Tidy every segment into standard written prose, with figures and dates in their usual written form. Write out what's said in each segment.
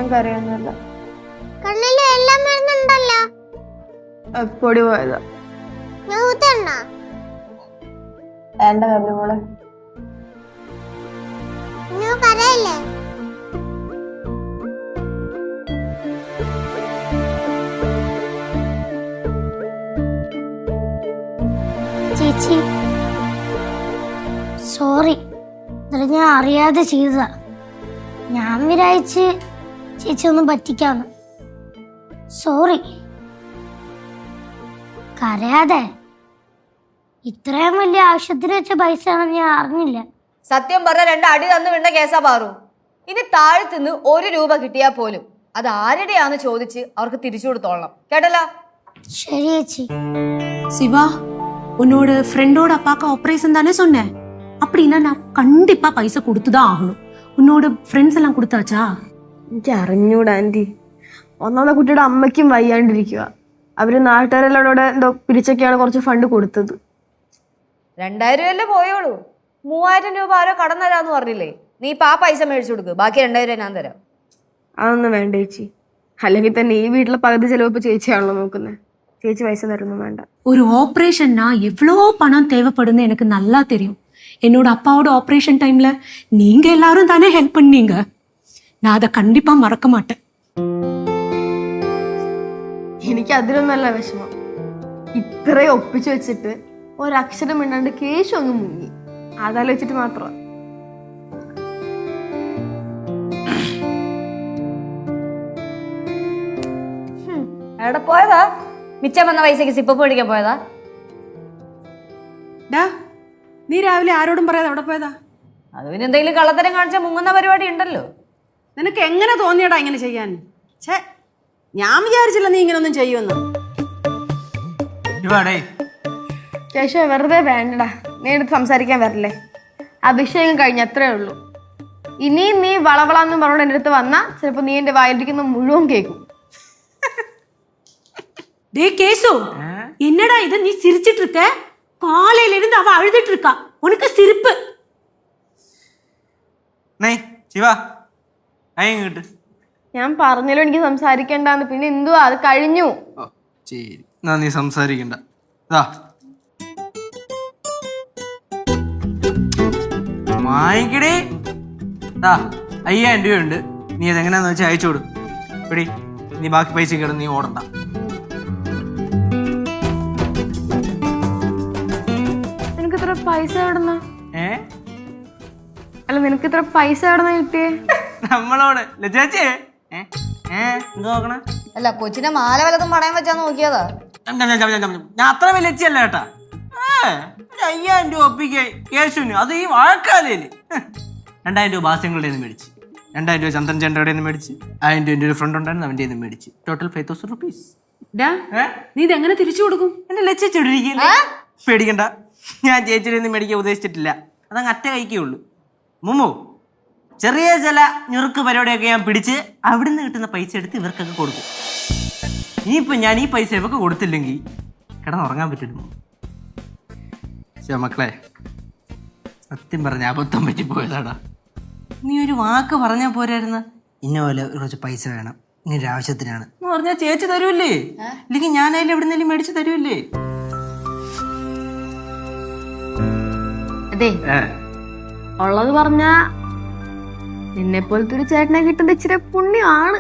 ഞാൻ കരയൊന്നുമില്ല. കണ്ണില് എല്ലാം വരുന്നുണ്ടല്ലോ. പൊടി പോയതാ. വേണ്ട കബരിമോളെ. കരയില്ലേ? ചേച്ചി സോറി, ഞാൻ അറിയാതെ ചെയ്തതാ. ഞാൻ വിചാരിച്ച് ചേച്ചി ഒന്നും പറ്റിക്കാന്ന്. സോറി. കരയാതെ. ഇത്രയും വലിയ ആവശ്യത്തിന് വെച്ച പൈസ ആണെന്ന് ഞാൻ അറിഞ്ഞില്ല. സത്യം പറഞ്ഞ 2 അടി തന്നു വിണ്ട കേസാ പാറു. ഇനി താഴ്ത്തുനിന്ന് 1 രൂപ കിട്ടിയാൽ പോലും അത് ആരുടെയാന്ന് ചോദിച്ച് അവർക്ക് തിരിച്ചു കൊടുത്തോളണം. കേട്ടല്ലോ? ശരി ചേച്ചി. சிவா, உன்னோட ஃப்ரெண்டோட அப்பாக்கு ஆபரேஷன் தானே சொன்னேன். அப்படின்னா நான் கண்டிப்பா பைசா கொடுத்துதான் ஆகணும். உன்னோட ഫ്രണ്ട്സ് എല്ലാം കൊടുത്താച്ചാ? എനിക്ക് അറിഞ്ഞൂടാ ആന്റി. ഒന്നാമത്തെ കുട്ടിയുടെ അമ്മയ്ക്കും വയ്യാണ്ടിരിക്കുക. അവര് നാട്ടുകാരെല്ലാം എന്തോ പിരിച്ചൊക്കെയാണ് കുറച്ച് ഫണ്ട് കൊടുത്തത്. 2000 രൂപയല്ലേ പോയോളൂ. 3000 രൂപ ആരോ കടം തരാന്ന് പറഞ്ഞില്ലേ? നീ ഇപ്പൊ ആ പൈസ മേടിച്ചു കൊടുക്ക്. ബാക്കി 2000 ഞാൻ തരാം. അതൊന്നും വേണ്ട ചേച്ചി. അല്ലെങ്കിൽ തന്നെ ഈ വീട്ടിലെ പകുതി ചെലവ് ഇപ്പൊ ചേച്ചിയാണല്ലോ നോക്കുന്നത്. ചേച്ചി പൈസ തരുന്നു വേണ്ട. ஒரு ஆபரேஷன்னா எவ்வளோ பணம் தேவைப்படுன்னு எனக்கு நல்லா தெரியும். என்னோட அப்பாவோட ஆபரேஷன் டைம்ல நீங்க எல்லாரும் தானே ஹெல்ப் பண்ணீங்க. நான் அதை கண்டிப்பா மறக்க மாட்டேன். എനിക്ക് അതിലൊന്നല്ല വിഷമം. ഇത്രയും ഒപ്പിച്ചു വെച്ചിട്ട് ഒരക്ഷരം മിണ്ടാണ്ട് കേശു അങ്ങ് മുങ്ങി. അതാലോചിച്ചിട്ട് മാത്രം. എവിടെ പോയതാ? മിച്ചം വന്ന പൈസക്ക് സിപ്പ് മേടിക്കാൻ പോയതാ? നീ രാവിലെ ആരോടും പറയാതെ അവിടെ പോയതാ? അത് പിന്നെ എന്തെങ്കിലും കള്ളത്തരം കാണിച്ചാൽ മുങ്ങുന്ന പരിപാടി ഉണ്ടല്ലോ. നിനക്ക് എങ്ങനെ തോന്നിയടാ ഇങ്ങനെ ചെയ്യാൻ? ഛേ, ഞാൻ വിചാരിച്ചില്ല നീ ഇങ്ങനൊന്നും ചെയ്യുമെന്ന്. കേശു വെറുതെ വേണ്ടടാ. നീ എടുത്ത് സംസാരിക്കാൻ വരില്ലേ? അഭിഷേകം കഴിഞ്ഞ അത്രേ ഉള്ളൂ. ഇനിയും നീ വളവളാന്ന് പറഞ്ഞോണ്ട് എൻ്റെ അടുത്ത് വന്നാ ചിലപ്പോ നീ എന്റെ വായിലിരിക്കുന്ന മുഴുവൻ കേൾക്കും. டே கேசு, என்னடா இது? நீ சிரிச்சிட்டு இருக்க? காலையில இருந்து அவ அழுதுட்டு இருக்கா. உனக்கு சிரிப்பு? ഞാൻ പറഞ്ഞല്ലോ എനിക്ക് സംസാരിക്കണ്ടെന്ന്. പിന്നെ എന്തുവാ, അത് കഴിഞ്ഞു. നീ സംസാരിക്കണ്ട. വാങ്ങിക്കടേ. 5000 രൂപയുണ്ട്. നീ അതെങ്ങനെയാന്ന് വെച്ചാൽ അയച്ചോടും. എടി, നീ ബാക്കി പൈസ കിടന്ന് നീ ഓടണ്ട. നിനക്ക് ഇത്ര പൈസ എവിടുന്ന? അല്ല, നിനക്ക് ഇത്ര പൈസ എവിടുന്ന കിട്ടിയേ? നമ്മളോട് ചേച്ചി എന്ത് നോക്കണേ? അല്ല, കൊച്ചിനെ മാല വലതും പണയം വെച്ചാ നോക്കിയതാ. ഞാൻ അത്ര വലിയ ലക്ഷ്യല്ല കേട്ടാ. 5000 രൂപ ഒപ്പിക്കേ കേശുവിന്. അത് ഈ വാഴക്കാലയില് 2000 രൂപ ബാസ്യങ്ങളുടെ നിന്ന് മേടിച്ച്, 2000 രൂപ ചന്ദ്രൻ ചേട്ടയുടെ നിന്ന് മേടിച്ച്, 1000 രൂപ ഒരു ഫ്രണ്ട് ഉണ്ടായിരുന്നു അവൻ്റെ നിന്ന് മേടിച്ച്. Total 5000 rupees. നീ ഇതെങ്ങനെ തിരിച്ചു കൊടുക്കും? എന്റെ ലക്ഷ്യച്ചിട്ടിരിക്കില്ലേ? പേടിക്കണ്ട, ഞാൻ ചേച്ചിയുടെ നിന്ന് മേടിക്കാൻ ഉദ്ദേശിച്ചിട്ടില്ല. അതങ്ങ് അറ്റ കൈക്കേ ഉള്ളൂ. മുമ്മു, ചെറിയ ചില ഞെറുക്ക് പരിപാടിയൊക്കെ ഞാൻ പിടിച്ച് അവിടുന്ന് കിട്ടുന്ന പൈസ എടുത്ത് ഇവർക്കൊക്കെ കൊടുക്കും. ഇനിയിപ്പോൾ ഞാൻ ഈ പൈസ ഇവർക്ക് കൊടുത്തില്ലെങ്കിൽ കിടന്നുറങ്ങാൻ പറ്റില്ല. മക്കളെ, സത്യം പറഞ്ഞ അബദ്ധം പറ്റിപ്പോയതാടാ. നീ ഒരു വാക്ക് പറഞ്ഞാൽ പോരായിരുന്ന? ഇന്ന പോലെ കുറച്ച് പൈസ വേണം, ഇനി ഒരു ആവശ്യത്തിനാണ് എന്ന് പറഞ്ഞാൽ ചേച്ചി തരുമല്ലേ? ഇല്ലെങ്കിൽ ഞാനായാലും എവിടുന്നേലും മേടിച്ച് തരുമല്ലേ? അതെ, ഉള്ളത് പറഞ്ഞാ നിന്നെ പോലത്തെ ഒരു ചേട്ടനെ കിട്ടുന്നത് ഇച്ചിരി പുണ്യമാണ്.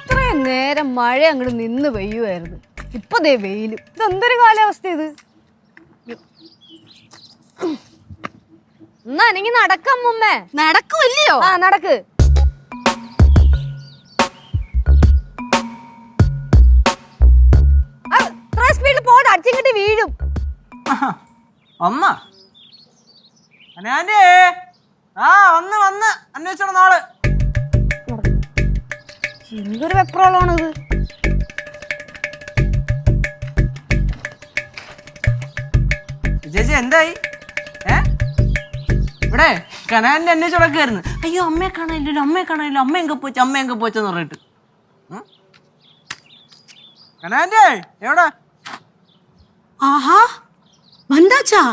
ഇത്രയും നേരം മഴ അങ്ങോട്ട് നിന്ന് പെയ്യുമായിരുന്നു. ഇപ്പൊ ദേ വെയിലും. ഇതെന്തൊരു കാലാവസ്ഥ ഇത്? എന്നാ എനിക്ക് നടക്കാം മുമ്മേ. നടക്കുമല്ലയോ? ആ, നടക്ക്. സ്പീഡിൽ പോട്ടെ, അടിച്ചിങ്ങോട്ട് വീഴും. അമ്മ വന്ന് അന്വേഷിച്ചോളൂ നാള്. എന്തൊരു വെപ്രോളാണ് ഇത്? ചേച്ചി എന്തായി? ഇവിടെ കനാലിന്റെ അന്വേഷിച്ച് നടക്കുകയായിരുന്നു. അയ്യോ, അമ്മയെ കാണാനില്ലല്ലോ, അമ്മയെ കാണാനില്ലോ, അമ്മ എങ്ക പോച്ചെന്ന് പറഞ്ഞിട്ട്. കനാന്റെ എവിടെ? ஆஹா வந்தாச்சா?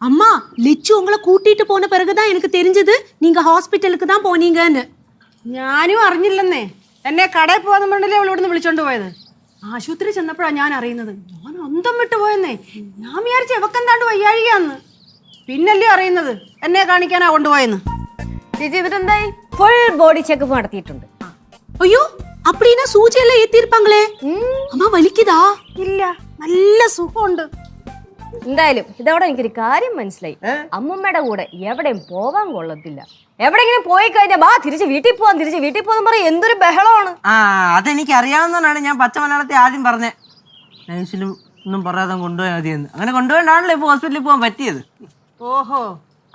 அம்மா லெச்சு உங்களை கூட்டிட்டு போன பிறகுதான் எனக்கு தெரிஞ்சது நீங்க ஹாஸ்பிட்டலுக்கு தான் போனீங்கன்னு. ഞാനും അറിഞ്ഞില്ലെന്നേ. എന്നെ കടയിൽ പോകാൻ വേണ്ടല്ലേ അവൾ ഇവിടുന്ന് വിളിച്ചോണ്ട് പോയത്. ആശുപത്രി ചെന്നപ്പോഴാണ് ഞാൻ അറിയുന്നത്. ഞാൻ അന്തം വിട്ടു പോയെന്നേ. ഞാൻ വിചാരിച്ചു എവക്കെന്താണ്ട് വയ്യാഴികയാന്ന്. പിന്നല്ലേ അറിയുന്നത് എന്നെ കാണിക്കാനാ കൊണ്ടുപോയെന്ന്. ചേച്ചി എന്നിട്ട് എന്തായി? ഫുൾ ബോഡി ചെക്കപ്പ് നടത്തിയിട്ടുണ്ട്. ஐயோ அப்படின்னா சூஜியெல்லாம் ஏத்திருப்பாங்களே. அம்மா வலிக்குதா? ഇല്ല, നല്ല സുഖമുണ്ട്. എന്തായാലും ഇതോടെ എനിക്കൊരു കാര്യം മനസ്സിലായി. അമ്മൂമ്മയുടെ കൂടെ എവിടെയും പോവാൻ കൊള്ളത്തില്ല. എവിടെയെങ്കിലും പോയി കഴിഞ്ഞാൽ ബാ തിരിച്ച് വീട്ടിൽ പോവാൻ പറയും. എന്തൊരു ബഹളമാണ്. ആ അതെനിക്ക് അറിയാവുന്നതാണ്. ഞാൻ പച്ച മലയാളത്തിൽ ആദ്യം പറഞ്ഞേ നൈസിലും ഒന്നും പറയാതെ കൊണ്ടുപോയാൽ മതിയെന്ന്. അങ്ങനെ കൊണ്ടുപോയിട്ടാണല്ലോ ഇപ്പൊ ഹോസ്പിറ്റലിൽ പോകാൻ പറ്റിയത്. ഓഹോ,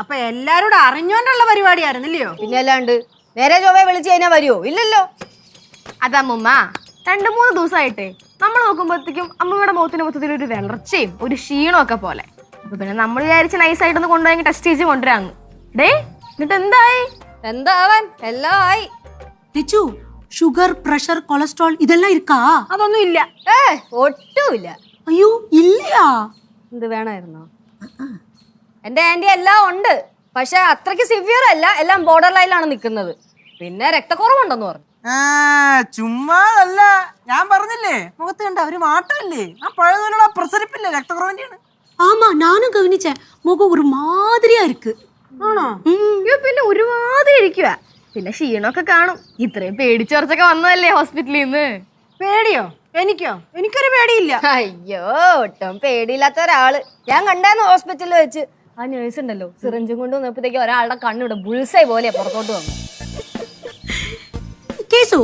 അപ്പൊ എല്ലാരോടും അറിഞ്ഞോണ്ടുള്ള പരിപാടിയായിരുന്നില്ലയോ? പിന്നെ അല്ലാണ്ട് നേരെ ചൊവ്വേ വിളിച്ചു കഴിഞ്ഞാൽ വരുമോ? ഇല്ലല്ലോ. അതമ്മൂമ്മ 2-3 ദിവസമായിട്ടേ നമ്മൾ നോക്കുമ്പോഴത്തേക്കും അമ്മയുടെ മുഖത്തിന് മൊത്തത്തിൽ ഒരു വിളർച്ചയും ഒരു ക്ഷീണവും ഒക്കെ പോലെ. അപ്പൊ പിന്നെ നമ്മൾ വിചാരിച്ച് നൈസായിട്ടൊന്ന് കൊണ്ടുപോയി ടെസ്റ്റ് ചെയ്ത് കൊണ്ടുവരാന്ന്. ഡേ എന്നിട്ട് എന്തായി? എന്താവാൻ, എല്ലാം ആയി. லெச்சு சுகர் பிரஷர் கொலஸ்ட்ரால் இதெல்லாம் இருக்கா? അതൊന്നും ഇല്ല. ഒട്ടുമില്ല. ஐயோ இல்லையா? എന്ത് വേണമായിരുന്നോ? എന്റെ ആന്റി എല്ലാം ഉണ്ട്, പക്ഷെ അത്രയ്ക്ക് സിവിയർ അല്ല. എല്ലാം ബോർഡർ ലൈനിലാണ് നിൽക്കുന്നത്. പിന്നെ രക്തക്കുറവുണ്ടെന്ന് പറഞ്ഞു. ചുമ്മാതല്ല, ഞാൻ പറഞ്ഞില്ലേ മുഖത്ത് കണ്ട ഒരു മാറ്റമില്ലേ? ആ പഴയതുപോലുള്ള പ്രസരിപ്പില്ലേ രക്തക്കുറവിന്റെയാണ്. ஆமா நானும் கவனிச்சேன். முகம் ஒரு மாதிரியா இருக்கு. ആണോ? അയ്യോ പിന്നെ ഒരുമാതിരി ഇരിക്കുക. പിന്നെ ക്ഷീണമൊക്കെ കാണും. ഇത്രയും പേടിച്ചോർച്ചൊക്കെ വന്നതല്ലേ ഹോസ്പിറ്റലിൽ നിന്ന്. പേടിയോ? എനിക്കൊരു പേടിയില്ല. അയ്യോ, ഒട്ടും പേടിയില്ലാത്ത ഒരാള് ഞാൻ കണ്ടായിരുന്നു ഹോസ്പിറ്റലിൽ വെച്ച്. ആ നേഴ്സ് ഉണ്ടല്ലോ, സിറിഞ്ചും കൊണ്ട് വന്നപ്പോഴത്തേക്ക് ഒരാളുടെ കണ്ണിവിടെ ബുൾസൈ പോലെ പുറത്തോട്ട് വന്നു. கேசு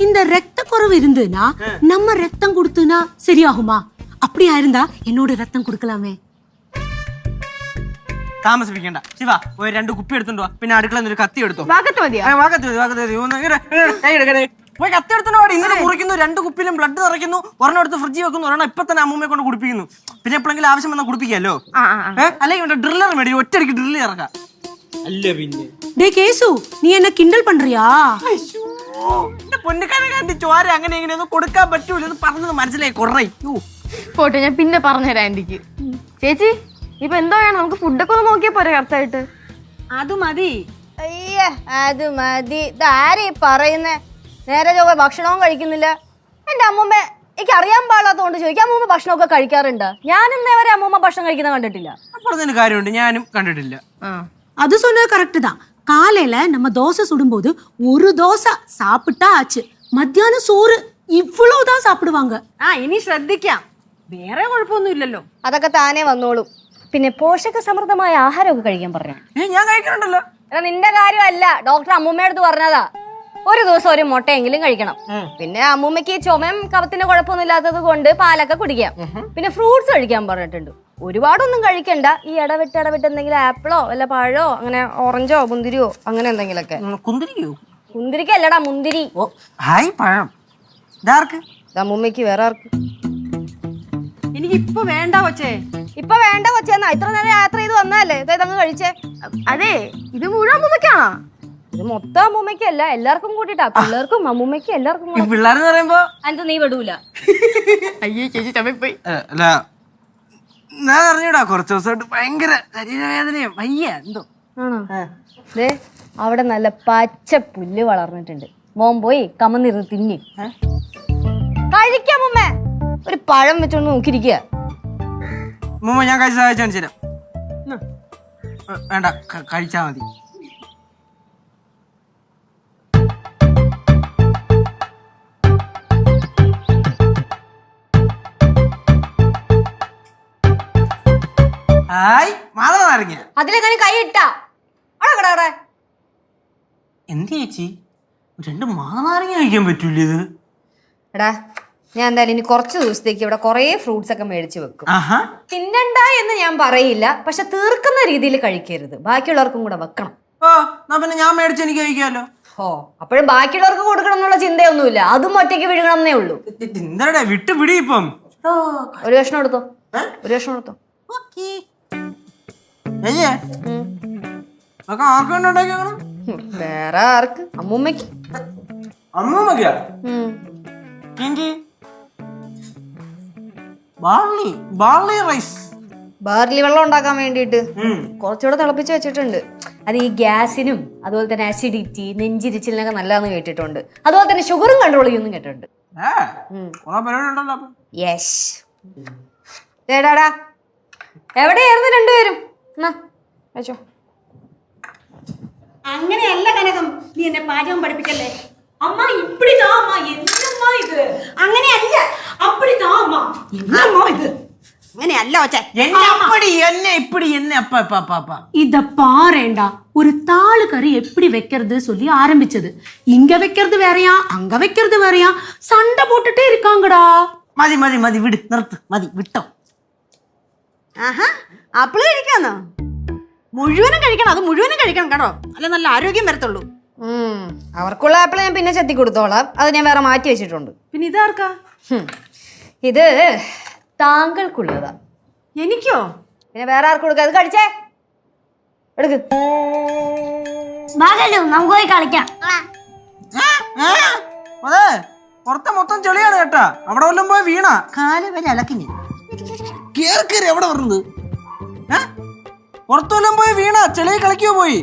இந்த ரத்த குறைவு இருந்துனா நம்ம ரத்தம் கொடுத்துனா சரியாகுமா? அப்படியா இருந்தா என்னோட ரத்தம் கொடுக்கலாமே. താമസിപ്പിക്കണ്ട ശിവ, ഒരു 2 കുപ്പി എടുത്തോണ്ട് വാ. പിന്നെ അടുക്കളയിൽ ഒരു കത്തി എടുത്തോ. ഭാഗത്ത് മതിയോ? പോയി കത്തി എടുത്തോണ്ട് വാടി. ഇങ്ങനെ മുറിക്കുന്നു, 2 കുപ്പിയിലും ബ്ലഡ് നിറയ്ക്കുന്നു, ഒരെണ്ണം എടുത്ത് ഫ്രിഡ്ജിൽ വെക്കുന്നു, ഒരെണ്ണം ഇപ്പൊ തന്നെ അമ്മൂമ്മയെ കൊണ്ട് കുടിപ്പിക്കുന്നു. പിന്നെ എപ്പോഴെങ്കിലും ആവശ്യം വന്നാൽ കുടിപ്പിക്കാമല്ലോ. അല്ലെങ്കിൽ ഡ്രില്ലർ മേടി, ഒറ്റയടിക്ക് ഡ്രില്ല് ഇറക്കാം. അല്ല പിന്നെ டே கேசு நீ என்ன கிண்டல் பண்றியா? എന്റെ പൊന്നുകാരന്റെ ചോര അങ്ങനെ ഇങ്ങനെയൊന്നും കൊടുക്കാൻ പറ്റൂല. ഇത് പറഞ്ഞത് മനസ്സിലായി കുറേ. പോട്ടെ, ഞാൻ പിന്നെ പറഞ്ഞുതരാം ആന്റിക്ക്. ചേച്ചി ഇപ്പൊ എന്തോ വേണം? നമുക്ക് ഫുഡൊക്കെ ഒന്ന് നോക്കിയാ പോരെ കറക്റ്റായിട്ട്? അത് മതി. അയ്യ, അത് മതി. ഇതാരീ പറയുന്നേ? നേരെ ചൊവ്വേ ഭക്ഷണവും കഴിക്കുന്നില്ല. എന്റെ അമ്മൂമ്മ എനിക്ക് അറിയാൻ പാടാത്തതുകൊണ്ട് ചോദിക്കാം, അമ്മൂമ്മ ഭക്ഷണമൊക്കെ കഴിക്കാറുണ്ട്? ഞാൻ ഇന്നേ വരെ അമ്മൂമ്മ ഭക്ഷണം കഴിക്കുന്ന കണ്ടിട്ടില്ല. പറഞ്ഞതിന് കാര്യമുണ്ട്, ഞാനും കണ്ടിട്ടില്ല. அது சொன்னது கரெக்ட் தான். காலையில நம்ம தோசை சுடும்போது ஒரு தோசை சாப்பிட்டா ஆச்சு. மத்தியானம் சோறு இவ்வளவுதான் சாப்பிடுவாங்க. ആ, ഇനി ശ്രദ്ധിക്കാം. വേറെ കുഴപ്പമൊന്നും ഇല്ലല്ലോ. അതൊക്കെ താനേ വന്നോളും. പിന്നെ പോഷക സമൃദ്ധമായ ആഹാരമൊക്കെ കഴിക്കാൻ പറഞ്ഞു. ഞാൻ കഴിക്കണുണ്ടല്ലോ. എടാ, നിന്റെ കാര്യമല്ല, ഡോക്ടർ അമ്മൂമ്മയുടെ അടുത്ത് പറഞ്ഞതാ. ഒരു ദിവസം ഒരു മുട്ടയെങ്കിലും കഴിക്കണം. പിന്നെ അമ്മൂമ്മയ്ക്ക് ചുമയും കവത്തിന്റെ കുഴപ്പമൊന്നും ഇല്ലാത്തത് കൊണ്ട് പാലൊക്കെ കുടിക്കാം. പിന്നെ ഫ്രൂട്ട്സ് കഴിക്കാൻ പറഞ്ഞിട്ടുണ്ട്. ഒരുപാടൊന്നും കഴിക്കണ്ട. ഈ ഇടവിട്ട് എന്തെങ്കിലും ആപ്പിളോ വല്ല പഴോ, അങ്ങനെ ഓറഞ്ചോ മുന്തിരിയോ അങ്ങനെ എന്തെങ്കിലുമൊക്കെ. കുന്തിരിക്കല്ലടാ, മുന്തിരി. ഹായ് പഴം. ഇതാർക്ക്? അമ്മൂമ്മയ്ക്ക്. വേറെ ആർക്ക്? എനിക്ക് ഇപ്പൊ വേണ്ട കൊച്ചേ. ഇപ്പൊ വേണ്ട കൊച്ചേന്നാ? ഇത്ര നേരം യാത്ര ചെയ്ത് വന്നതല്ലേ, ഇതങ്ങ് കഴിച്ചേ. അതെ, ഇത് മുഴുവൻ അമ്മൂമ്മയ്ക്കാണോ? ഇത് മൊത്തം അമ്മൂമ്മയ്ക്കല്ല, എല്ലാവർക്കും കൂട്ടിട്ടാ. പിള്ളേർക്കും അമ്മൂമ്മയ്ക്കും എല്ലാവർക്കും. പിള്ളേരെന്ന് പറയുമ്പോ അതിന് നീ വിടൂല. അയ്യേ ചേച്ചി ചമ്മപ്പോയി. അല്ല ഞാൻ അറിഞ്ഞൂടാ, കുറച്ച് ദിവസമായിട്ട് ഭയങ്കര ശരീരവേദനയും വയ്യ എന്തോ. ആണോ? ദേ അവിടെ നല്ല പച്ച പുല്ല് വളർന്നിട്ടുണ്ട്. മോൻ പോയി കമന്നിരുന്ന് തിന്നി കഴിക്കാം. മുമ്മ ഒരു പഴം വെച്ചോണ്ട് നോക്കിയിരിക്കുക. മുമ്പ് ഞാൻ കഴിച്ച് സഹായിച്ചു കാണിച്ചു തരാം. വേണ്ട, കഴിച്ചാ മതി. ഹായ് മാള നാരങ്ങ. അതിലെങ്ങനെ കൈ ഇട്ടാ അവിടെ എന്ത് ചേച്ചി, 2 മാങ്ങാനാരങ്ങ കഴിക്കാൻ പറ്റൂല ഇത്? എടാ, ഞാൻ എന്തായാലും ഇനി കുറച്ച് ദിവസത്തേക്ക് ഇവിടെ കുറെ ഫ്രൂട്ട്സ് ഒക്കെ മേടിച്ച് വെക്കും. തിന്നണ്ട എന്ന് ഞാൻ പറയില്ല, പക്ഷെ തീർക്കുന്ന രീതിയിൽ കഴിക്കരുത്. ബാക്കിയുള്ളവർക്കും കൂടെ വെക്കണം. ഓ, പിന്നെ ഞാൻ മേടിച്ച് എനിക്ക് കഴിക്കാമല്ലോ. ഓ, അപ്പോഴും ബാക്കിയുള്ളവർക്ക് കൊടുക്കണം എന്നുള്ള ചിന്തയൊന്നുമില്ല. അതും ഒറ്റയ്ക്ക് വിഴുകണം എന്നേ ഉള്ളൂ. എന്താ വിട്ടുപിടി ഇപ്പം. ഒരു കഷ്ണം എടുത്തോ, ഒരു കഷ്ണം എടുത്തോ. വേറെ ആർക്ക്? അമ്മൂമ്മയ്ക്ക്. അമ്മൂമ്മക്കാ? Barley rice. ബാർലി വെള്ളം ഉണ്ടാക്കാൻ വേണ്ടിയിട്ട് കുറച്ചുകൂടെ തിളപ്പിച്ച് വെച്ചിട്ടുണ്ട്. അത് ഈ ഗ്യാസിനും അതുപോലെ തന്നെ അസിഡിറ്റി നെഞ്ചിരിച്ചിലിനൊക്കെ നല്ലതാന്ന് കേട്ടിട്ടുണ്ട്. അതുപോലെ തന്നെ ഷുഗറും കൺട്രോൾ ചെയ്യുന്നു കേട്ടിട്ടുണ്ട്. യെസ്. എവിടെയായിരുന്നു രണ്ടുപേരും? വെച്ചോ. അങ്ങനെയല്ല കനകം, നീ എന്നെ പാചകം പഠിപ്പിക്കല്ലേ. അമ്മ ഇപ്പിടിതാ അമ്മ, എന്നമ്മ ഇത്? അങ്ങനെയല്ല, അപ്പിടിതാ അമ്മ, എന്നമ്മ ഇത്? അങ്ങനെയല്ല ഒച്ച. இத பாருடா, ஒரு தாளு கறி எப்படி வைக்கிறது சொல்லி ஆரம்பிச்சது. இங்க வைக்கிறது வேறயா, அங்க வைக்கிறது வேறயா, சண்டை போட்டுட்டே இருக்காங்கடா. മതി മതി മതി, വിട്, നിർത്ത്, മതി, വിട്ടോ. ആഹാ, ആപ്പിള് കഴിക്കാന്നോ? മുഴുവനും കഴിക്കണം, അത് മുഴുവനും കഴിക്കണം കേട്ടോ, അല്ല നല്ല ആരോഗ്യം വരത്തുള്ളൂ. അവർക്കുള്ള ആപ്പിൾ ഞാൻ പിന്നെ ചെത്തി കൊടുത്തോളാം. അത് ഞാൻ വേറെ മാറ്റി വെച്ചിട്ടുണ്ട്. പിന്നെ ഇതാർക്കാ? ഇത് താങ്കൾക്കുള്ളതാ. എനിക്കോ? പിന്നെ വേറെ ആർക്കും കൊടുക്കുക. അത് കഴിച്ചേ, എടുക്ക്. ബാഗലു, നമുക്ക് പോയി കളിക്കാം. അതെ, പുറത്തെ മൊത്തം ചെളിയാണ് കേട്ടാ. അവിടെ വല്ലതും പോയി വീണ കാല് വരെ അലക്കിഞ്ഞ് കേറി എവിടെ പറഞ്ഞത്? പുറത്തു വല്ലതും പോയി വീണ ചെളിയിൽ കളിക്കോ പോയി?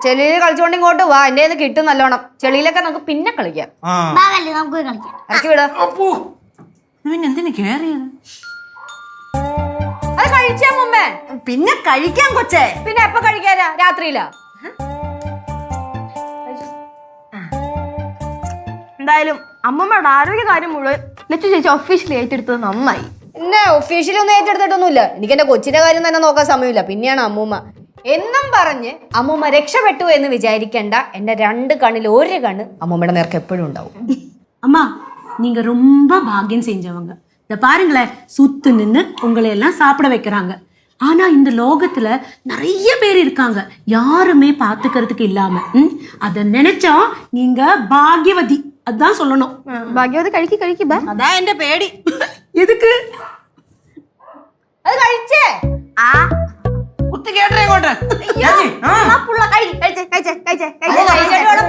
ചെളിയിൽ കളിച്ചോണ്ട് ഇങ്ങോട്ട് വാ, എന്റെ കയ്യിൽ കിട്ടും നല്ലോണം. ചെളിയിലൊക്കെ നമുക്ക് പിന്നെ കളിക്കാം. ബാഗലു, നമുക്ക് പോയി കളിക്കാം. ഇറക്കി വിടാ. പിന്നെ എന്തിനു കേറിയത്? അത് കഴിച്ചാ മുമ്പേ. പിന്നെ കഴിക്കാൻ കൊച്ചേ. പിന്നെ എപ്പ കഴിക്കാനാ? രാത്രിയിലാ? എന്തായാലും അമ്മമ്മയുടെ ആരോഗ്യകാര്യം മുഴുവൻ ലച്ചു ചേച്ചി ഒഫീഷ്യലി ഏറ്റെടുത്തത് നന്നായി. എന്നെ ഒഫീഷ്യലി ഒന്നും ഏറ്റെടുത്തിട്ടൊന്നുമില്ല. എനിക്ക് എന്റെ കൊച്ചിന്റെ കാര്യം തന്നെ നോക്കാൻ സമയമില്ല. പിന്നെയാണ് അമ്മൂമ്മ എന്നും പറഞ്ഞ് അമ്മൂമ്മ രക്ഷപ്പെട്ടു എന്ന് വിചാരിക്കേണ്ട. എന്റെ 2 കണ്ണിൽ 1 കണ്ണ് അമ്മൂമ്മയുടെ നേർക്ക് എപ്പോഴും ഉണ്ടാവും. அம்மா, நீங்க ரொம்ப பாக்கியம் செஞ்சவங்க. இத பாருங்களேன், சுத்து நின்று உங்களை எல்லாம் சாப்பிட வைக்கிறாங்க. ஆனா இந்த லோகத்துல நிறைய பேர் இருக்காங்க, யாருமே பாத்துக்கிறதுக்கு இல்லாம. அத நினைச்சா நீங்க பாக்யவதி, அதான் சொல்லணும். ഭാഗ്യവതി കഴിക്ക് ബാ. അതാ എന്റെ പേടി. எதுக்கு? അത് കഴിച്ചേ.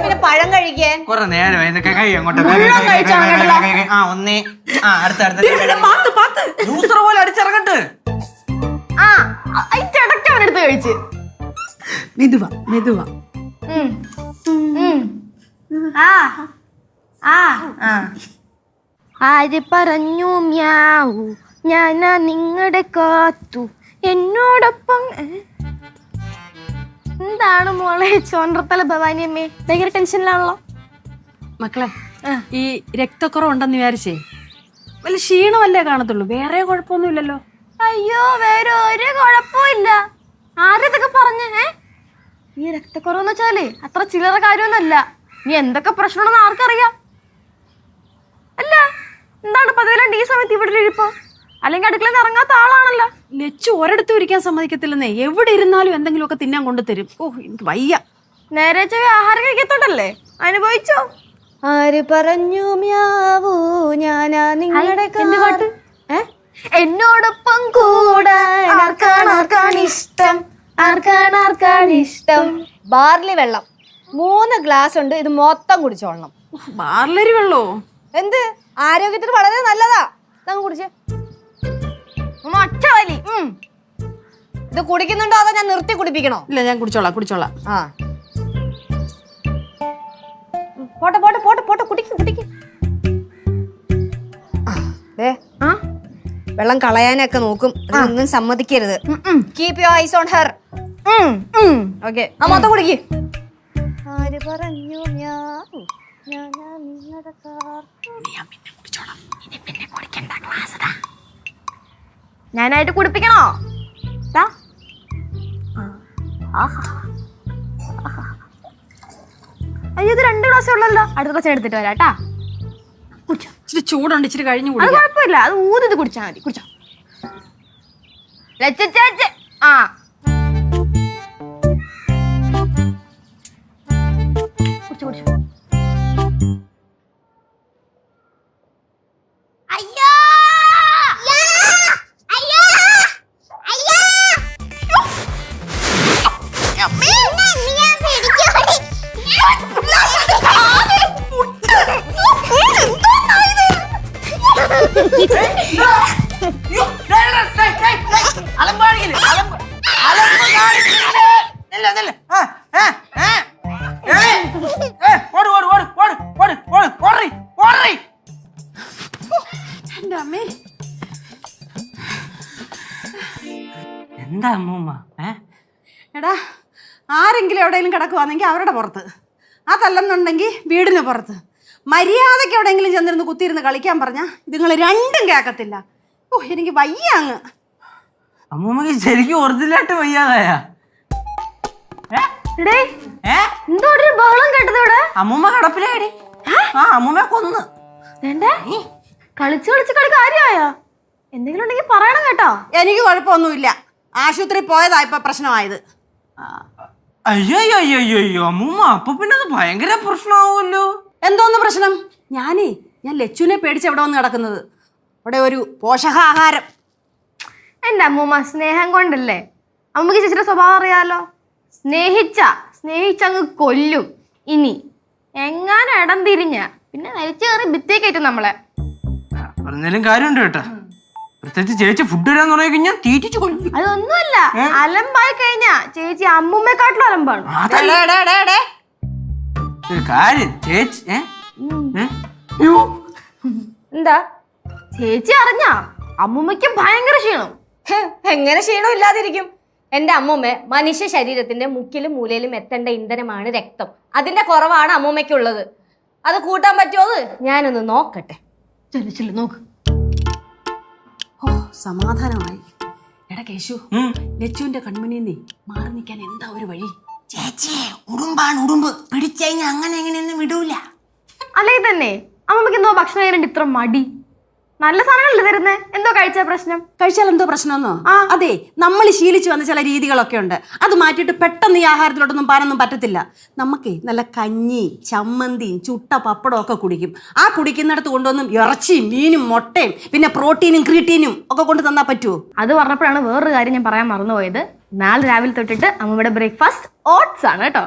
പിന്നെ പഴം കഴിക്കാൻ കൊറേ നേരം പോലെ അടിച്ചിറങ്ങട്ട്. ഇടയ്ക്ക് അവനെടുത്ത് കഴിച്ച്. மெதுவா மெதுவா. ആര് പറഞ്ഞു മ്യാവൂ, ഞാനാ നിങ്ങളുടെ കാത്തു എന്നോടൊപ്പം. എന്താണ് മോളെ ചോണ്ടത്തല ഭവാനിയമ്മേ, ഭയങ്കര ടെൻഷനിലാണല്ലോ. മക്കളെ, ഈ രക്തക്കുറവുണ്ടെന്ന് വിചാരിച്ചേ വല്ല ക്ഷീണമല്ലേ കാണത്തുള്ളൂ, വേറെ കുഴപ്പമൊന്നുമില്ലല്ലോ. അയ്യോ, വേറെ ഒരു കുഴപ്പമില്ല. ആരതൊക്കെ പറഞ്ഞേ? ഈ രക്തക്കുറവെന്ന് വെച്ചാലേ അത്ര ചില്ലറ കാര്യമൊന്നുമല്ല. നീ എന്തൊക്കെ പ്രശ്നമുണ്ടെന്ന് ആർക്കറിയാം? അല്ല, എന്താണ് പതിവില്ലാണ്ട് ഈ സമയത്ത് ഇവിടെ ഇരിപ്പോ? അല്ലെങ്കിൽ അടുക്കളയിൽ നിന്ന് ഇറങ്ങാത്ത ആളാണല്ലോ. ലച്ചു ഒരിടത്തും ഇരിക്കാൻ സമ്മതിക്കത്തില്ലെന്നേ. എവിടെ ഇരുന്നാലും എന്തെങ്കിലുമൊക്കെ തിന്നാൻ കൊണ്ടുതരും. ഓ, എനിക്ക് വയ്യ. നേരെ ചെവി ആഹാരം കഴിക്കത്തോണ്ടല്ലേ, അനുഭവിച്ചോ. ആര് പറഞ്ഞു മ്യാവൂ, ഞാനാ നിങ്ങളുടെ പാട്ട് എന്നോടൊപ്പം കൂടാൻ ആർക്കാണിഷ്ടം, ആർക്കാണിഷ്ടം. ബാർലി വെള്ളം 3 ഗ്ലാസ് ഉണ്ട്. ഇത് മൊത്തം കുടിച്ചോളണം. ബാർലരി വെള്ളോ? എന്ത് ആരോഗ്യത്തിന് വളരെ നല്ലതാ. കുടിച്ചേ. ഒറ്റ വലി. ഇത് കുടിക്കുന്നുണ്ടോ അതോ ഞാൻ നിർത്തി കുടിപ്പിക്കണോ? ഇല്ല, ഞാൻ കുടിച്ചോളാം. ആ, പോട്ടെ പോട്ടെ പോട്ടെ പോട്ടെ, കുടിക്കും. വെള്ളം കളയാനൊക്കെ നോക്കും. ഒന്നും സമ്മതിക്കരുത്. Keep your eyes on her. Okay, ആ മൊത്തം കുടിക്ക്. ആര് പറഞ്ഞു ഞാനായിട്ട് കുടിപ്പിക്കണോ? അയ്യോ, ഇത് 2 ഗ്ലാസ് ഉള്ളല്ലോ. അടുത്ത ഗ്ലാസ് എടുത്തിട്ട് വരാട്ടാ. കുടിച്ചോ. ഇച്ചിരി ചൂടുണ്ട്, ഇച്ചിരി കഴിഞ്ഞു അത് കുടിക്കാം. കുഴപ്പമില്ല, അത് ഊതിട്ട് കുടിച്ചാ മതി. കുടിച്ചോ. കുടിച്ചോ. അയ്യോ, അയ്യോ, അയ്യോ, ഞാൻ എന്റെ അമ്മേ, എന്താ അമ്മൂമ്മ? എടാ ആരെങ്കിലും എവിടെയെങ്കിലും കിടക്കുവാണെങ്കിൽ അവരുടെ പുറത്ത്, അതല്ലെന്നുണ്ടെങ്കിൽ വീടിന് പുറത്ത്. മര്യാദയ്ക്ക് എവിടെയെങ്കിലും ചെന്നിരുന്ന് കുത്തിയിരുന്ന് കളിക്കാൻ പറഞ്ഞാൽ ഇതുങ്ങൾ രണ്ടും കേൾക്കത്തില്ല. ഓ എനിക്ക് വയ്യ അങ്ങ്. അമ്മൂമ്മക്ക് ശരിക്കും ഒറിജിനലായിട്ട് വയ്യാതായ? എന്തോടെ ബഹളം കേട്ടത് ഇവിടെ? അമ്മൂമ്മ കിടപ്പിലാടി. അമ്മൂമ്മ കൊന്ന്. കളിച്ച് കളിച്ച് കളി കാര്യമായോ? എന്തെങ്കിലും ഉണ്ടെങ്കിൽ പറയണം കേട്ടോ. എനിക്ക് കുഴപ്പമൊന്നുമില്ല. ആശുപത്രി പോയതാ ഇപ്പൊ പ്രശ്നമായത്. അയ്യോ അയ്യോ അയ്യോ അയ്യോ അമ്മൂമ്മ, അപ്പൊ പിന്നെ അത് ഭയങ്കര പ്രശ്നമാവുമല്ലോ. എന്തോന്ന് പ്രശ്നം? ഞാൻ ലച്ചുവിനെ പേടിച്ച് എവിടെ വന്ന് കിടക്കുന്നത്. അവിടെ ഒരു പോഷകാഹാരം. എന്റെ അമ്മൂമ്മ സ്നേഹം കൊണ്ടല്ലേ. അമ്മക്ക് ചേച്ചിയുടെ സ്വഭാവം അറിയാലോ. സ്നേഹിച്ചങ്ങ് കൊല്ലും. ഇനി എങ്ങാനും ഇടം തിരിഞ്ഞ പിന്നെ വലിച്ചു കയറി ഭിത്തി കയറ്റും നമ്മളെ. പറഞ്ഞാലും കാര്യമുണ്ട് കേട്ടാ. പ്രത്യേകിച്ച് ചേച്ചി ഫുഡ് വരാന്ന് പറഞ്ഞു കഴിഞ്ഞാൽ തീറ്റിച്ച് കൊല്ലും. അതൊന്നുമല്ല, അലമ്പായി കഴിഞ്ഞാ ചേച്ചി അമ്മൂമ്മയെക്കാട്ടിലും അലമ്പാണ്. കാര്യം ചേച്ചി എന്താ ചേച്ചി അറിഞ്ഞ അമ്മൂമ്മയ്ക്ക് ഭയങ്കര ക്ഷീണം. എങ്ങനെ ക്ഷീണം ഇല്ലാതിരിക്കും? എന്റെ അമ്മൂമ്മ മനുഷ്യ ശരീരത്തിന്റെ മുക്കിലും മൂലയിലും എത്തേണ്ട ഇന്ധനമാണ് രക്തം. അതിന്റെ കുറവാണ് അമ്മൂമ്മയ്ക്കുള്ളത്. അത് കൂട്ടാൻ പറ്റുമോ? ഞാനൊന്ന് നോക്കട്ടെ. നോക്ക്. ഓ സമാധാനമായി. എടാ കേശു, ലച്ചുവിന്റെ കൺമുന്നിൽ മാറി നിൽക്കാൻ എന്താ ഒരു വഴി? ചേച്ചി ഉടുമ്പാണ്, ഉടുമ്പ് പിടിച്ചു കഴിഞ്ഞാൽ അങ്ങനെ എങ്ങനെയൊന്നും വിടൂല. അല്ലെങ്കിൽ തന്നെ അമ്മമ്മക്ക് എന്തോ ഭക്ഷണം കഴിയാൻ ഇത്ര മടി? നല്ല സാധനങ്ങളല്ലേ തരുന്നേ? എന്തോ കഴിച്ച പ്രശ്നം? കഴിച്ചാൽ എന്തോ പ്രശ്നമെന്നോ? അതെ, നമ്മൾ ശീലിച്ചു വന്ന ചില രീതികളൊക്കെ ഉണ്ട്. അത് മാറ്റിയിട്ട് പെട്ടെന്ന് ഈ ആഹാരത്തിലോട്ടൊന്നും പാനൊന്നും പറ്റത്തില്ല. നമുക്ക് നല്ല കഞ്ഞി, ചമ്മന്തിയും ചുട്ട പപ്പടവും ഒക്കെ കുടിക്കും. ആ കുടിക്കുന്നിടത്ത് കൊണ്ടൊന്നും ഇറച്ചിയും മീനും മുട്ടയും പിന്നെ പ്രോട്ടീനും ക്രീറ്റീനും ഒക്കെ കൊണ്ട് തന്നാ പറ്റുമോ? അത് പറഞ്ഞപ്പോഴാണ് വേറൊരു കാര്യം ഞാൻ പറയാൻ മറന്നുപോയത്. നാളെ രാവിലെ തൊട്ടിട്ട് അമ്മയുടെ ബ്രേക്ക്ഫാസ്റ്റ് ഓട്സ് ആണ് കേട്ടോ.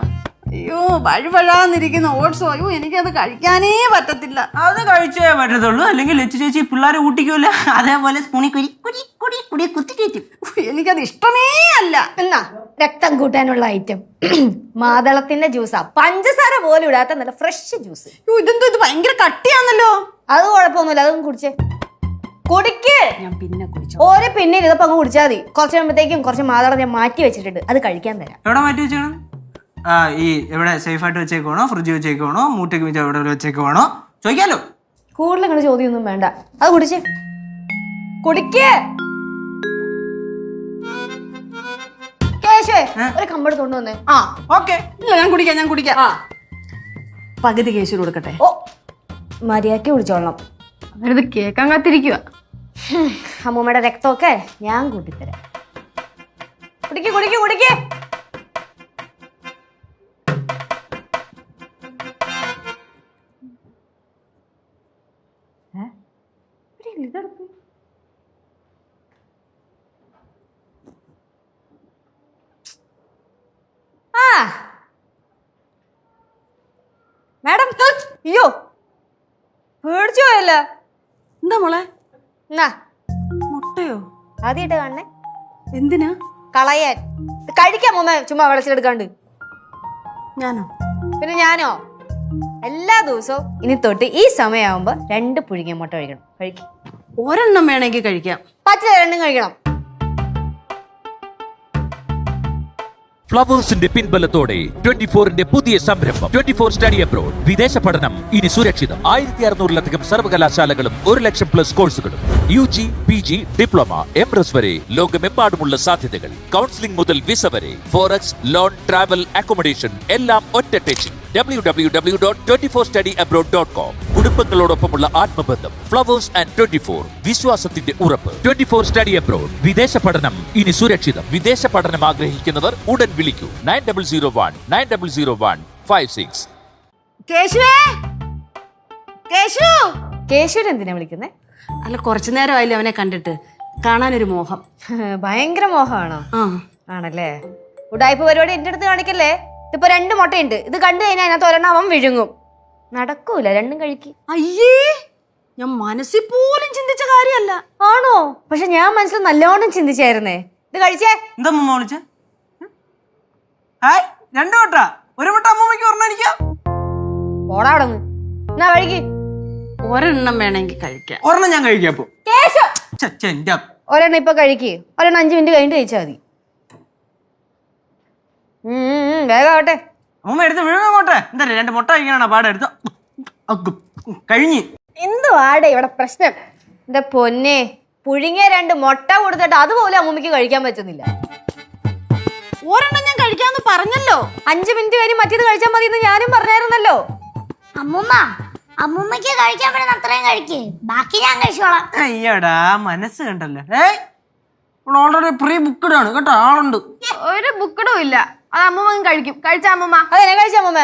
അയ്യോ വഴുവഴാന്നിരിക്കുന്ന ഓട്സോ, അയ്യോ എനിക്കത് കഴിക്കാനേ പറ്റത്തില്ല. അത് കഴിച്ചേ പറ്റത്തുള്ളൂ, അല്ലെങ്കിൽ ലച്ചു ചേച്ചി പിള്ളേരെ ഊട്ടിക്കൂല. അതേപോലെ സ്പൂണി കുരി കുരി കുടി കുടി കുത്തി കയറ്റും. എനിക്കത് ഇഷ്ടമേ അല്ല. എന്നാ രക്തം കൂട്ടാനുള്ള ഐറ്റം മാതളത്തിന്റെ ജ്യൂസാ. പഞ്ചസാര പോലും ഇടാത്ത നല്ല ഫ്രഷ് ജ്യൂസ്. ഇതെന്തോ ഇത് ഭയങ്കര കട്ടിയാന്നല്ലോ. അത് കുഴപ്പമൊന്നുമില്ല, അതൊന്നും കുടിച്ചേ. കുടിക്ക്. ഞാൻ പിന്നെ കുടിച്ചു. ഒരു പിന്നെ ഇതപ്പോ അങ്ങ് കുടിച്ചാൽ മതി. കുറച്ച് കഴിയുമ്പോഴത്തേക്കും കുറച്ച് മാതളം ഞാൻ മാറ്റി വെച്ചിട്ടുണ്ട്, അത് കഴിക്കാൻ തരാം. എവിടെ മാറ്റി വെച്ചേക്കണം? ഈ എവിടെ സേഫായിട്ട് വെച്ചേക്കുവാണോ, ഫ്രിഡ്ജ് വെച്ചേക്കുവാണോ, മൂട്ടയ്ക്ക് വെച്ച് എവിടെ വെച്ചേക്കുവാണോ ചോദിക്കാലോ. കൂടുതൽ അങ്ങനെ ചോദ്യമൊന്നും വേണ്ട, അത് കുടിച്ചേ. കുടിക്ക്. കേശുവേ ഒരു കമ്പെടുത്ത് കൊണ്ടുവന്നേ. ഓക്കെ. ഇല്ല ഞാൻ കുടിക്കാം. പകുതി കേശു കൊടുക്കട്ടെ. ഓ മര്യാദയ്ക്ക് കുടിച്ചോളണം. അവരത് കേക്കാൻ കാത്തിരിക്കുക. അമ്മൂമ്മയുടെ രക്തമൊക്കെ ഞാൻ കൂട്ടിത്തരാം. കുടിക്ക് കുടിക്ക് കുടിക്ക്. മാഡം, അയ്യോ പേടിച്ചു പോയല്ല. എന്താ മോളെ? എന്നാ മുട്ടയോ? ആദ്യമായിട്ട് കാണണേ. എന്തിനാ? കളയാൻ. കഴിക്കാം അമ്മൂമ്മ, ചുമ്മാ വെള്ളത്തിലെടുക്കാണ്ട്. ഞാനോ? പിന്നെ ഞാനോ? എല്ലാ ദിവസവും ഇനി തൊട്ട് ഈ സമയമാകുമ്പോ 2 പുഴുങ്ങിയ മുട്ട കഴിക്കണം. കഴിക്കും. ഒരെണ്ണം വേണമെങ്കിൽ കഴിക്കാം. പച്ച 2 കഴിക്കണം. ഫ്ലവേഴ്സിന്റെ പിൻബലത്തോടെ 24ന്റെ പുതിയ സംരംഭം 24 സ്റ്റഡി അബ്രോഡ്. വിദേശ പഠനം ഇനി സുരക്ഷിതം. 1600-ലധികം സർവകലാശാലകളും 1,00,000+ കോഴ്സുകളും. UG, PG, ഡിപ്ലോമ, MRS വരെ ലോകമെമ്പാടുമുള്ള സാധ്യതകൾ. കൗൺസിലിംഗ് മുതൽ വിസ വരെ. ഫോറക്സ്, ലോൺ, ട്രാവൽ, അക്കോമഡേഷൻ എല്ലാം ഒറ്റ ടെച്ചിൽ. www.24studyabroad.com. കുടുംബങ്ങളോടൊപ്പമുള്ള ആത്മബന്ധം. ഫ്ലവേഴ്സ് ആൻഡ് 24 വിശ്വാസത്തിന്റെ ഉറപ്പ്. 24 സ്റ്റഡി അബ്രോഡ്. വിദേശ പഠനം ഇനി സുരക്ഷിതം. വിദേശ പഠനം ആഗ്രഹിക്കുന്നവർ ഉടൻ വിളിക്കൂ 9001900156. കേശുവിനെ എന്തിനാ വിളിക്കുന്നേ? അല്ല കുറച്ചു നേരമായില്ലേ അവനെ കണ്ടിട്ട്, കാണാനൊരു മോഹം. ഭയങ്കര മോഹമാണോ? ആണല്ലേ. ഉടായ്പ പരിപാടി എന്റെ അടുത്ത് കാണിക്കല്ലേ. ഇതിപ്പോ 2 മുട്ടയുണ്ട്. ഇത് കണ്ടു കഴിഞ്ഞാൽ അതിനകത്ത് ഒരെണ്ണം അവൻ വിഴുങ്ങും. നടക്കൂല, 2 കഴിക്കും. അയ്യേ ഞാൻ മനസ്സിൽ പോലും ചിന്തിച്ച കാര്യമല്ല. ആണോ? പക്ഷെ ഞാൻ മനസ്സിൽ നല്ലോണം ചിന്തിച്ചായിരുന്നേ. ഇത് കഴിച്ചേ. എന്താ അമ്മൂമ്മ വിളിച്ചേ? ഹായ്, 2 വട്ട. 1 വട്ടം അമ്മൂമ്മയ്ക്ക് ഒരെണ്ണം. ഓടാ അവിടെ നിന്ന്. എന്നാ കഴിക്ക്. ഒരെണ്ണം വേണമെങ്കിൽ കഴിക്കാം. ഒരെണ്ണം ഞാൻ കഴിക്കാം. അപ്പൊ ഒരെണ്ണം ഇപ്പൊ കഴിക്ക്. ഒരെണ്ണം 5 മിനിറ്റ് കഴിഞ്ഞിട്ട് കഴിച്ചാൽ മതി. വേഗം ആവട്ടെ. അമ്മൂമ്മ എടുത്ത് വിഴുങ്ങോട്ടെ. എന്താ 2 മുട്ട കഴിക്കാനാണ് പാടെ എടുത്ത് കഴിഞ്ഞ്. എന്തുവാടെ ഇവിടെ പ്രശ്നം? എന്റെ പൊന്നെ, പുഴുങ്ങിയ 2 മുട്ട കൊടുത്തിട്ട് അതുപോലെ അമ്മൂമ്മക്ക് കഴിക്കാൻ പറ്റുന്നില്ല. ഒരെണ്ണം ഞാൻ കഴിക്കാന്ന് പറഞ്ഞല്ലോ. 5 മിനിറ്റ് കഴിഞ്ഞ് മറ്റേത് കഴിച്ചാൽ മതി എന്ന് ഞാനും പറഞ്ഞായിരുന്നല്ലോ. അമ്മൂമ്മക്ക് കഴിക്കാൻ പറ്റുന്ന അത്രയും കഴിക്കേ, ബാക്കി ഞാൻ കഴിച്ചോളാം. അയ്യടാ, മനസ്സ് കണ്ടല്ലോ. ഓൾറെഡി പ്രീ ബുക്ക്ഡ് ആണ് കേട്ടോ, ആളുണ്ട്. ഒരു ബുക്കഡും ഇല്ല. അത് അമ്മൂമ്മ കഴിക്കും. കഴിച്ച അമ്മൂമ്മ. അതെ, കഴിച്ച അമ്മൂമ്മ.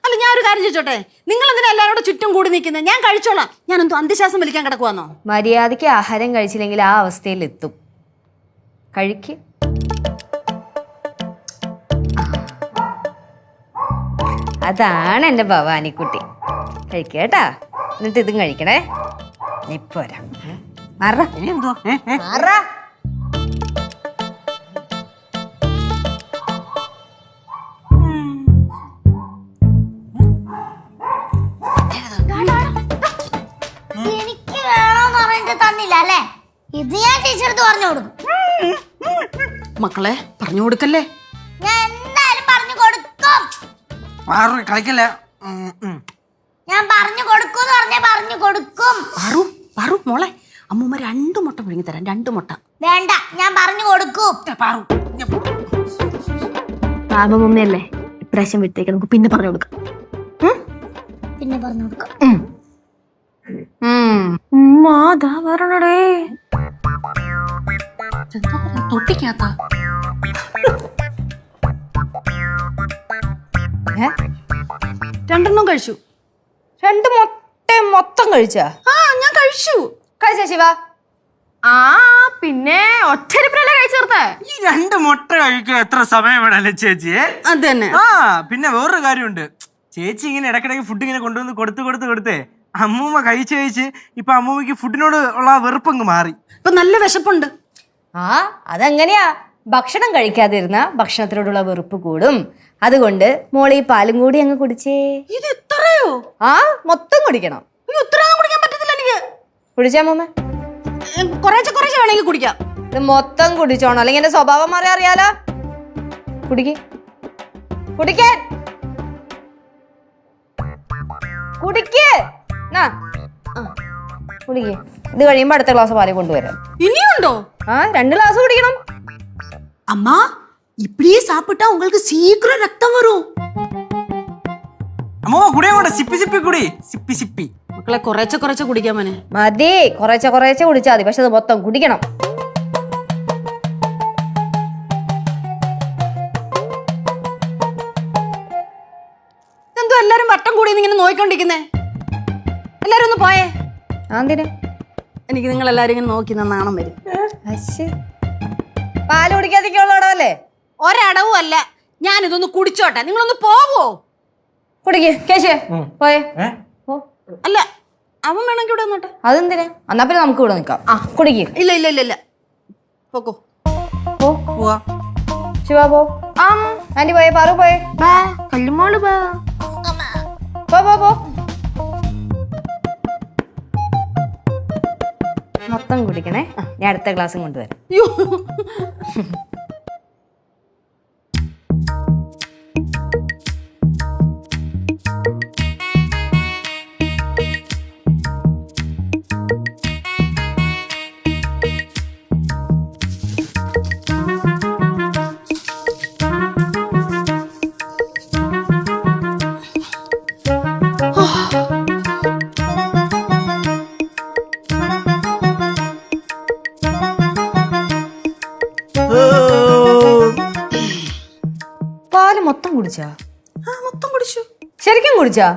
അല്ല, ഞാൻ ഒരു കാര്യം ചോദിച്ചോട്ടെ, നിങ്ങൾ എന്തിനാ എല്ലാവരോടും ചുറ്റും കൂടി നിൽക്കുന്നത്? ഞാൻ കഴിച്ചോളാം. ഞാൻ എന്തോ അന്ത്യശ്വാസം വലിക്കാൻ കിടക്കുവാന്നോ? മര്യാദയ്ക്ക് ആഹാരം കഴിച്ചില്ലെങ്കിൽ ആ അവസ്ഥയിൽ എത്തും. കഴിക്ക്. അതാണ് എന്റെ ഭവാനിക്കുട്ടി. കഴിക്കേട്ടാ. എന്നിട്ട് ഇതും കഴിക്കണേ. ഇപ്പൊ വരാം. ഇനി എന്തോ എനിക്ക് വേണോന്ന് പറഞ്ഞിട്ട് തന്നില്ല അല്ലേ? ഇത് ഞാൻ ടീച്ചർക്ക് പറഞ്ഞു കൊടുക്കും. മക്കളെ, പറഞ്ഞു കൊടുക്കല്ലേ. ഞാൻ എന്തായാലും പറഞ്ഞു കൊടുക്കും. കളിക്കല്ലേ. ഞാൻ പറഞ്ഞു കൊടുക്കും പറഞ്ഞേ, പറഞ്ഞു കൊടുക്കും. പാറു മോളെ, അമ്മൂമ്മ 2 മുട്ട പുഴുങ്ങി തരാം. 2 മുട്ട വേണ്ട, ഞാൻ പറഞ്ഞു കൊടുക്കും. പാപമമ്മയല്ലേ, ഇപ്രാവശ്യം വിട്ടേക്ക്. നമുക്ക് പിന്നെ പറഞ്ഞു കൊടുക്കാം. പിന്നെ പറഞ്ഞു കൊടുക്കാം. വരണടേ. തൊട്ടിക്കാത്ത 2 കഴിച്ചു. 2 മുട്ട മൊത്തം കഴിച്ചാ? ഞാൻ കഴിച്ചു. കഴിച്ച ശിവ? ആ, പിന്നെ ഒറ്റരിപ്പിലല്ലേ കഴിച്ചു തീർത്തേ. ഈ 2 മുട്ട കഴിക്കാൻ എത്ര സമയം വേണല്ലേ ചേച്ചി? അത് തന്നെ. പിന്നെ വേറൊരു കാര്യമുണ്ട്. ചേച്ചി ഇങ്ങനെ ഇടക്കിടക്ക് ഫുഡ് ഇങ്ങനെ കൊണ്ടുവന്ന് കൊടുത്തേ അമ്മൂമ്മ കഴിച്ച് ഇപ്പൊ അമ്മൂമ്മക്ക് ഫുഡിനോട് ഉള്ള വെറുപ്പങ്ങ് മാറി. ഇപ്പൊ നല്ല വിശപ്പുണ്ട്. അതെങ്ങനെയാ? ഭക്ഷണം കഴിക്കാതിരുന്ന ഭക്ഷണത്തിനോടുള്ള വെറുപ്പ് കൂടും. അതുകൊണ്ട് മോളെ ഈ പാലും കൂടി അങ്ങ് കുടിച്ചേ. ഇത് എത്രയോ? മൊത്തം കുടിക്കണം. ഇത്രയൊന്നും കുടിക്കാൻ പറ്റത്തില്ല എനിക്ക്. കുടിച്ചാ അമ്മൂമ്മ? കുറേശ്ശെ വേണമെങ്കിൽ കുടിക്കാം. ഇത് മൊത്തം കുടിച്ചോണം, അല്ലെങ്കിൽ എന്റെ സ്വഭാവം മാറി അറിയാലോ. കുടിക്കാൻ കുടിക്ക്. ഇത് കഴിയുമ്പോ അടുത്ത ഗ്ലാസ് പാല് കൊണ്ടുവരാം. ഇനിയുണ്ടോ? 2 ഗ്ലാസ് കുടിക്കണം. அம்மா இப்படியே சாப்பிட்டா உங்களுக்கு சீக்கிரம் ரத்தம் வரும். അമ്മൂമ്മ കുടിയാ സിപ്പി കുടി. മക്കളെ, കുറേശ്ശെ കുടിക്കാൻ മോനെ. മതി, കുറേശ്ശെ കുടിച്ചാൽ മതി. പക്ഷെ അത് മൊത്തം കുടിക്കണം. എന്തോ എല്ലാരും വട്ടം കൂടി ഇങ്ങനെ നോയിക്കൊണ്ടിരിക്കുന്നേ? എല്ലാരും ഒന്ന് പോയേ. എനിക്ക് നിങ്ങൾ എല്ലാരും ഇങ്ങനെ നോക്കി നാണം വരും. പാല് കുടിക്കാതിരിക്കുള്ളടവല്ലേ? ഒരടവും അല്ല. ഞാൻ ഇതൊന്ന് കുടിച്ചോട്ടെ, നിങ്ങളൊന്ന് പോവോ? കുടിക്ക് കേശേ, പോയേ. അല്ല, അവൻ വേണമെങ്കിൽ ഇവിടെ വന്നോട്ടെ. അതെന്തിനാ? എന്നാ പിന്നെ നമുക്ക് ഇവിടെ നിൽക്കാം. കുടിക്ക്. ഇല്ല പോക്കോ. ശിവ പോ. ആന്റി പോയേ. പാറു പോയേ. കല്ലുമോള് പോ. മൊത്തം കുടിക്കണേ. ഞാൻ അടുത്ത ഗ്ലാസും കൊണ്ടുവരാം. പാല് മൊത്തം കുടിച്ചാ? മൊത്തം കുടിച്ചു. ശരിക്കും കുടിച്ചാ?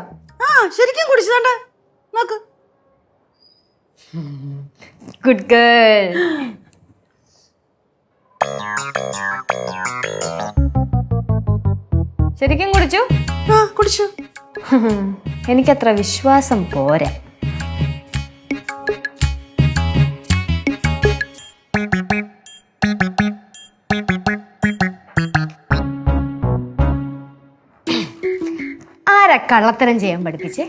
ശരിക്കും കുടിച്ചതാണ്ട. നോക്ക്. Good girl. ശരിക്കും കുടിച്ചു? കുടിച്ചു. എനിക്കത്ര വിശ്വാസം പോരാ. കള്ളത്തരം ചെയ്യാൻ പഠിപ്പിച്ചേ?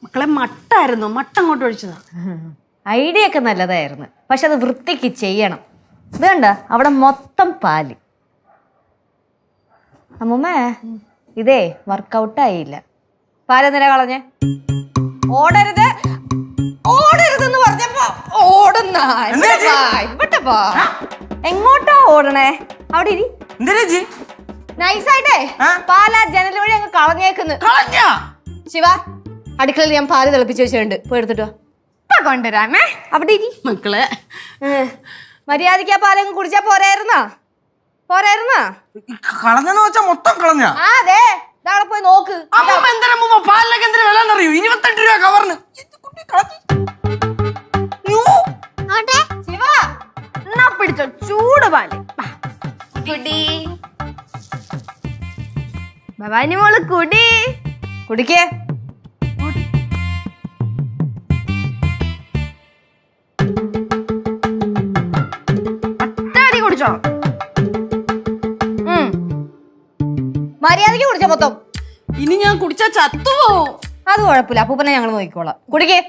മക്കളെ മട്ടായിരുന്നു, മട്ട അങ്ങോട്ട് ഒഴിച്ചതാ. ഐഡിയ ഒക്കെ നല്ലതായിരുന്നു, പക്ഷെ അത് വൃത്തിക്ക് ചെയ്യണം. ഇത് കണ്ട അവിടെ മൊത്തം പാല്. അമ്മൂമ്മ ഇതേ വർക്കൗട്ട് ആയില്ല. പാലെന്തിനാ കളഞ്ഞേ? ഓടരുത് ഓടരുതെന്ന് പറഞ്ഞപ്പോ ഓടുന്ന എങ്ങോട്ടാ ഓടണേ? അവിടെ ഇരി. നൈസായിട്ടേ പാലാ ജനൽ വഴി അങ്ങ് കളഞ്ഞേക്കുന്നു. ശിവ, അടുക്കളയിൽ ഞാൻ പാല് തിളപ്പിച്ച് വെച്ചിട്ടുണ്ട്, പോയി എടുത്തിട്ടോ. കൊണ്ടുവരാമേ. അവിടെ ഇരി. മക്കളെ മര്യാദയ്ക്ക് ആ പാലങ്ങ് കുടിച്ചാ പോരായിരുന്നാ? കളഞ്ഞെന്ന് വെച്ചാ മൊത്തം കളഞ്ഞ. ആ അതെ, ഇതാളെ പോയി നോക്ക്. പാലിനൊക്കെ എന്തിനാ വില എന്നറിയോ? 28 രൂപ കവറിന്. ശിവ, എന്നാ പിടിച്ചോ ചൂട് പാല്. കുടി ഭവാനി മോള് കുടി. കുടിക്കേ. ഒറ്റയടി കുടിച്ചോ. മര്യാദയ്ക്ക് കുടിച്ചോ മൊത്തം. ഇനി ഞാൻ കുടിച്ചാ ചത്തുപോവും. അത് കുഴപ്പമില്ല, അപ്പൂപ്പനെ ഞങ്ങൾ നോക്കിക്കോളാം. കുടിക്കാൻ